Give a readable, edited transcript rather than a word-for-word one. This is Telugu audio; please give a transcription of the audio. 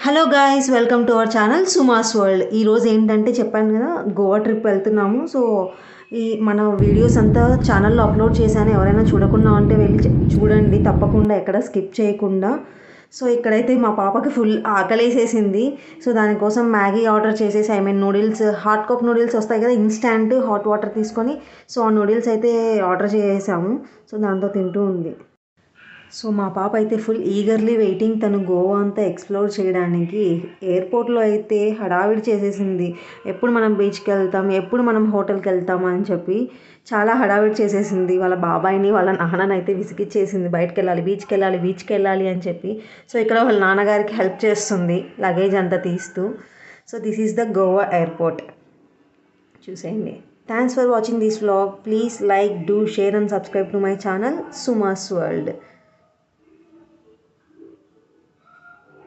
Hello guys, welcome to our channel Suma's world. ఈరోజు ఏంటంటే చెప్పాను కదా, గోవా ట్రిప్ వెళ్తున్నాము. సో మన వీడియోస్ అంతా ఛానల్లో అప్లోడ్ చేశాను. ఎవరైనా చూడకుండా ఉంటే వెళ్ళి చూడండి తప్పకుండా, ఎక్కడ స్కిప్ చేయకుండా. సో ఇక్కడైతే మా పాపకి ఫుల్ ఆకలేసేసింది. సో దానికోసం మ్యాగీ ఆర్డర్ చేసేసి, నూడిల్స్, హాట్ కప్ నూడిల్స్ వస్తాయి కదా, ఇన్స్టాంట్ హాట్ వాటర్ తీసుకొని, సో ఆ నూడిల్స్ అయితే ఆర్డర్ చేసాము. సో దాంతో తింటూ ఉంది. సో మా పాప అయితే ఫుల్ ఈగర్లీ వెయిటింగ్, తను గోవా అంతా ఎక్స్ప్లోర్ చేయడానికి. ఎయిర్పోర్ట్లో అయితే హడావిడి చేసేసింది. ఎప్పుడు మనం బీచ్కి వెళ్తాం, ఎప్పుడు మనం హోటల్కి వెళ్తాం అని చెప్పి చాలా హడావిడి చేసేసింది. వాళ్ళ బాబాయిని, వాళ్ళ నాన్నని అయితే విసిగిచ్చేసింది. బయటకు వెళ్ళాలి, బీచ్కి వెళ్ళాలి అని చెప్పి. సో ఇక్కడ వాళ్ళ నాన్నగారికి హెల్ప్ చేస్తుంది లగేజ్ అంతా తీస్తూ. So this is the Goa airport, చూసేయండి. Thanks for watching this vlog. Please like, do share and subscribe to my channel Suma's world.